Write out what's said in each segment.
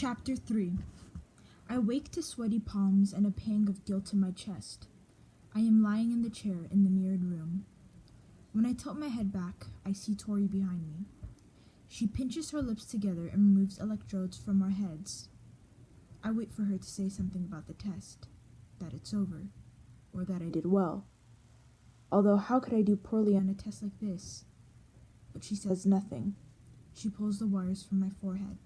Chapter 3. I wake to sweaty palms and a pang of guilt in my chest. I am lying in the chair in the mirrored room. When I tilt my head back, I see Tori behind me. She pinches her lips together and removes electrodes from our heads. I wait for her to say something about the test, that it's over, or that I did well. Although how could I do poorly on a test like this? But she says nothing. She pulls the wires from my forehead.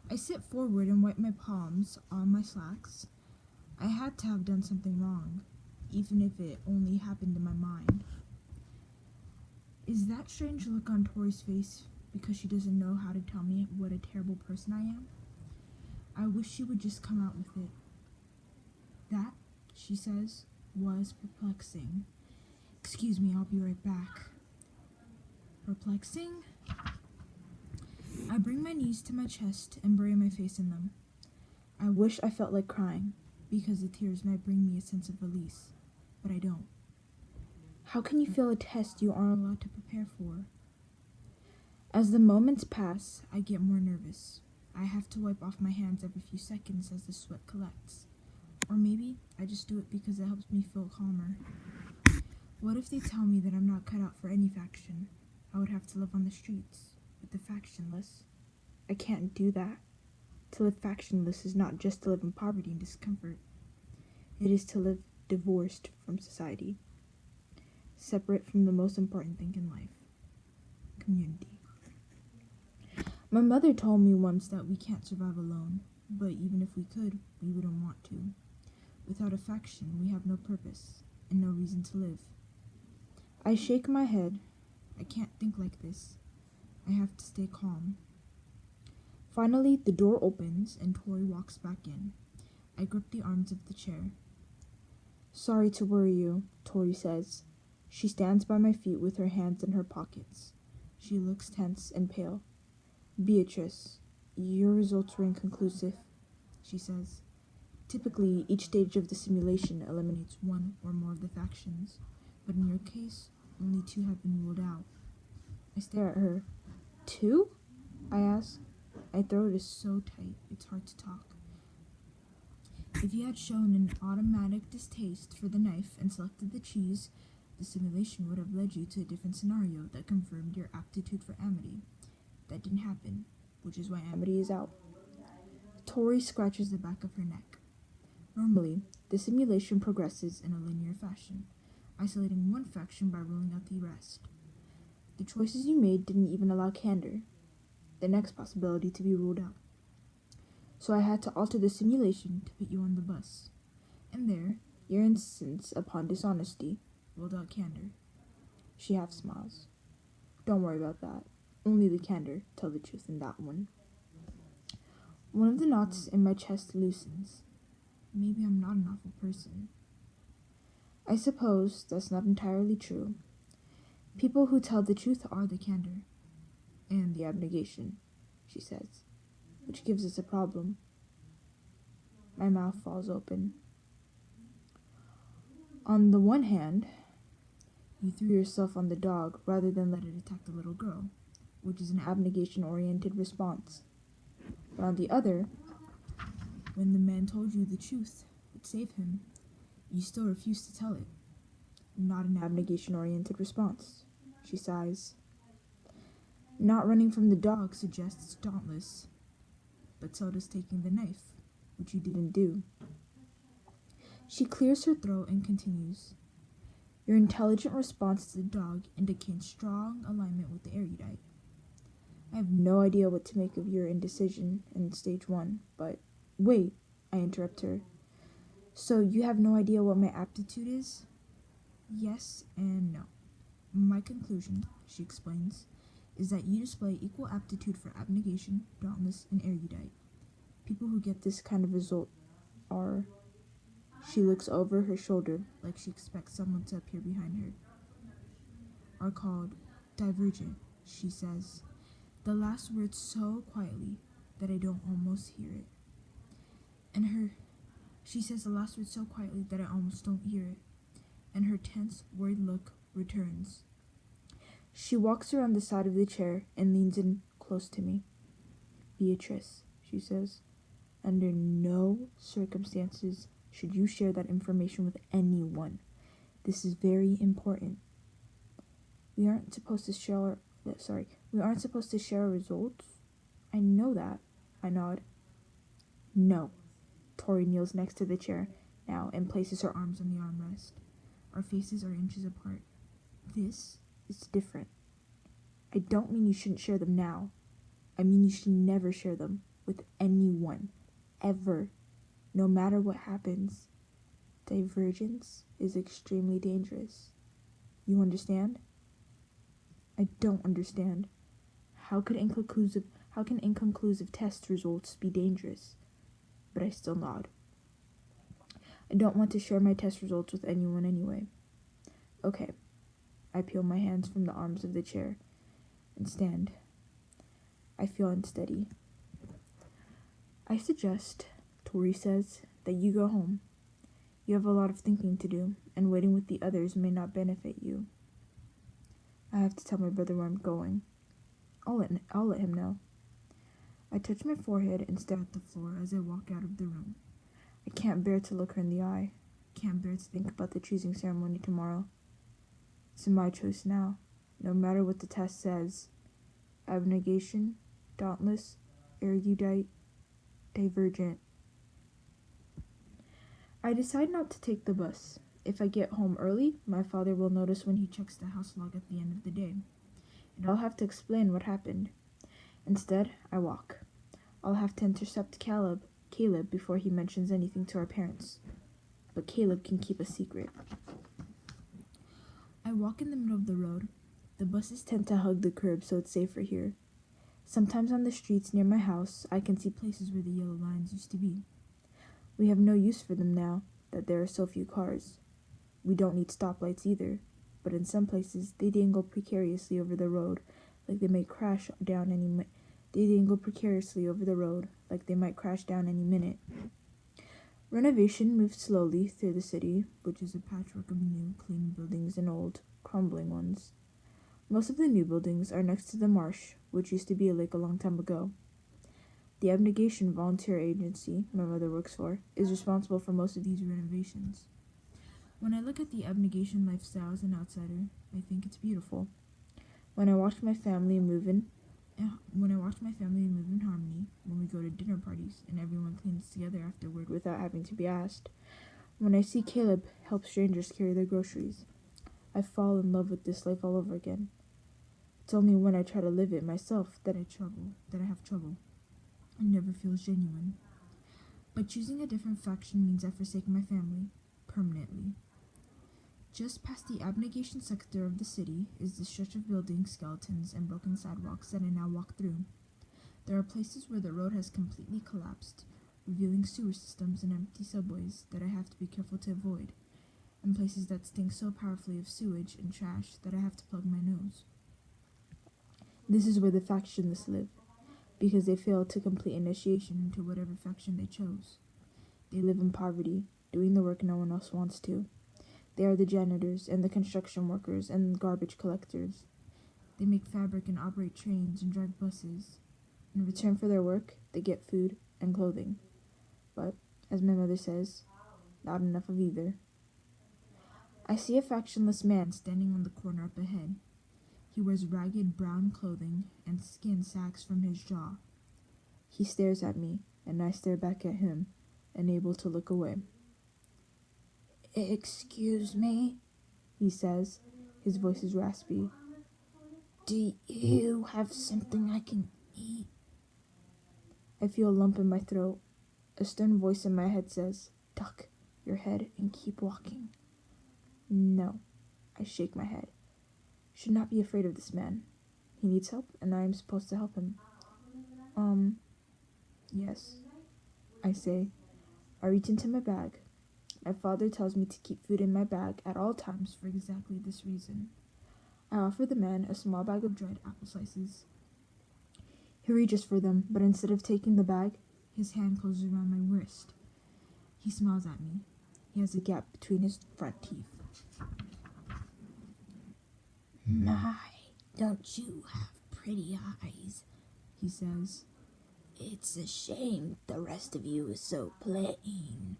I sit forward and wipe my palms on my slacks. I had to have done something wrong, even if it only happened in my mind. Is that strange look on Tori's face because she doesn't know how to tell me what a terrible person I am? I wish she would just come out with it. That, she says, was perplexing. Excuse me, I'll be right back. Perplexing? I bring my knees to my chest and bury my face in them. I wish I felt like crying, because the tears might bring me a sense of release, but I don't. How can you fail a test you aren't allowed to prepare for? As the moments pass, I get more nervous. I have to wipe off my hands every few seconds as the sweat collects. Or maybe I just do it because it helps me feel calmer. What if they tell me that I'm not cut out for any faction? I would have to live on the streets, with the factionless. I can't do that. To live factionless is not just to live in poverty and discomfort. It is to live divorced from society, separate from the most important thing in life, community. My mother told me once that we can't survive alone, but even if we could, we wouldn't want to. Without a faction, we have no purpose and no reason to live. I shake my head. I can't think like this. I have to stay calm. Finally, the door opens and Tori walks back in. I grip the arms of the chair. Sorry to worry you, Tori says. She stands by my feet with her hands in her pockets. She looks tense and pale. Beatrice, your results were inconclusive, she says. Typically, each stage of the simulation eliminates one or more of the factions, but in your case, only 2 have been ruled out. I stare at her. 2? I ask. My throat is so tight, it's hard to talk. If you had shown an automatic distaste for the knife and selected the cheese, the simulation would have led you to a different scenario that confirmed your aptitude for amity. That didn't happen, which is why amity is out. Tori scratches the back of her neck. Normally, the simulation progresses in a linear fashion, isolating one faction by ruling out the rest. The choices you made didn't even allow candor, the next possibility to be ruled out. So I had to alter the simulation to put you on the bus. And there, your insistence upon dishonesty ruled out candor. She half smiles. Don't worry about that. Only the candor tell the truth in that one. One of the knots in my chest loosens. Maybe I'm not an awful person. I suppose that's not entirely true. People who tell the truth are the candor and the abnegation, she says, which gives us a problem. My mouth falls open. On the one hand, you threw yourself on the dog rather than let it attack the little girl, which is an abnegation-oriented response. But on the other, when the man told you the truth would save him, you still refused to tell it. Not an abnegation-oriented response, she sighs. Not running from the dog suggests dauntless, but so does taking the knife, which you didn't do. She clears her throat and continues. Your intelligent response to the dog indicates strong alignment with the erudite. I have no idea what to make of your indecision in stage 1, but wait, I interrupt her. So you have no idea what my aptitude is? Yes and no. My conclusion, she explains, is that you display equal aptitude for abnegation, dauntless, and erudite. People who get this kind of result are... She looks over her shoulder like she expects someone to appear behind her. Are called divergent, she says. The last word so quietly that I don't almost hear it. She says the last word so quietly that I almost don't hear it. And her tense, worried look returns. She walks around the side of the chair and leans in close to me. Beatrice, she she says. Under no circumstances should you share that information with anyone. This is very important. We aren't supposed to share our results. I know that. I nod. No. Tori kneels next to the chair now and places her arms on the armrest. Our faces are inches apart. This is different. I don't mean you shouldn't share them now. I mean you should never share them with anyone. Ever. No matter what happens. Divergence is extremely dangerous. You understand? I don't understand. How can inconclusive test results be dangerous? But I still nod. I don't want to share my test results with anyone anyway. Okay. I peel my hands from the arms of the chair and stand. I feel unsteady. I suggest, Tori says, that you go home. You have a lot of thinking to do, and waiting with the others may not benefit you. I have to tell my brother where I'm going. I'll let him know. I touch my forehead and stare at the floor as I walk out of the room. I can't bear to look her in the eye. Can't bear to think about the choosing ceremony tomorrow. It's my choice now, no matter what the test says. Abnegation, dauntless, erudite, divergent. I decide not to take the bus. If I get home early, my father will notice when he checks the house log at the end of the day, and I'll have to explain what happened. Instead, I walk. I'll have to intercept Caleb before he mentions anything to our parents. But Caleb can keep a secret. I walk in the middle of the road. The buses tend to hug the curb, so it's safer here. Sometimes on the streets near my house, I can see places where the yellow lines used to be. We have no use for them now that there are so few cars. We don't need stoplights either, but in some places they dangle precariously over the road like they might crash down any minute. Renovation moves slowly through the city, which is a patchwork of new, clean buildings and old, crumbling ones. Most of the new buildings are next to the marsh, which used to be a lake a long time ago. The Abnegation Volunteer Agency my mother works for is responsible for most of these renovations. When I look at the Abnegation lifestyle as an outsider, I think it's beautiful. When I watch my family move in harmony, when we go to dinner parties and everyone cleans together afterward without having to be asked, when I see Caleb help strangers carry their groceries, I fall in love with this life all over again. It's only when I try to live it myself that I have trouble. It never feels genuine. But choosing a different faction means I forsake my family, permanently. Just past the Abnegation sector of the city is the stretch of buildings, skeletons, and broken sidewalks that I now walk through. There are places where the road has completely collapsed, revealing sewer systems and empty subways that I have to be careful to avoid, and places that stink so powerfully of sewage and trash that I have to plug my nose. This is where the factionless live, because they failed to complete initiation into whatever faction they chose. They live in poverty, doing the work no one else wants to. They are the janitors and the construction workers and garbage collectors. They make fabric and operate trains and drive buses. In return for their work, they get food and clothing. But, as my mother says, not enough of either. I see a factionless man standing on the corner up ahead. He wears ragged brown clothing and skin sags from his jaw. He stares at me, and I stare back at him, unable to look away. "Excuse me," he says. His voice is raspy. "Do you have something I can eat?" I feel a lump in my throat. A stern voice in my head says, "Duck your head and keep walking." No, I shake my head. Should not be afraid of this man. He needs help, and I am supposed to help him. Yes, I say. I reach into my bag. My father tells me to keep food in my bag at all times for exactly this reason. I offer the man a small bag of dried apple slices. He reaches for them, but instead of taking the bag, his hand closes around my wrist. He smiles at me. He has a gap between his front teeth. "My, don't you have pretty eyes," he says. It's a shame the rest of you is so plain.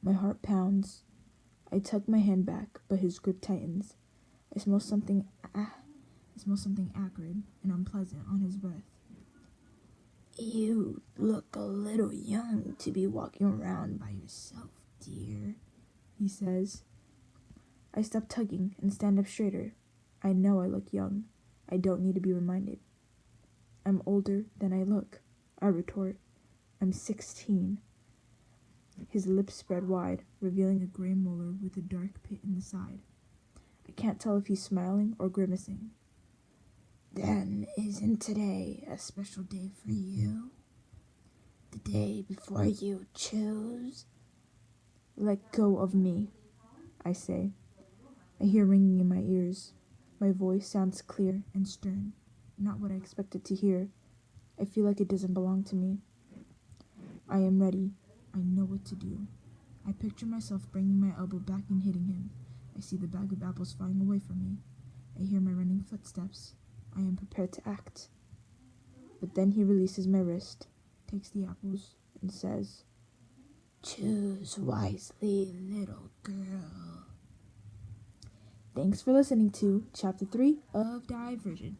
My heart pounds. I tug my hand back, but his grip tightens. I smell something acrid and unpleasant on his breath. You look a little young to be walking around by yourself, dear, he says. I stop tugging and stand up straighter. I know I look young. I don't need to be reminded. I'm older than I look, I retort. I'm 16. His lips spread wide, revealing a gray molar with a dark pit in the side. I can't tell if he's smiling or grimacing. Then isn't today a special day for you? The day before you choose? Let go of me, I say. I hear ringing in my ears. My voice sounds clear and stern, not what I expected to hear. I feel like it doesn't belong to me. I am ready. I know what to do. I picture myself bringing my elbow back and hitting him. I see the bag of apples flying away from me. I hear my running footsteps. I am prepared to act. But then he releases my wrist, takes the apples, and says, Choose wisely, little girl. Thanks for listening to Chapter 3 of Divergent.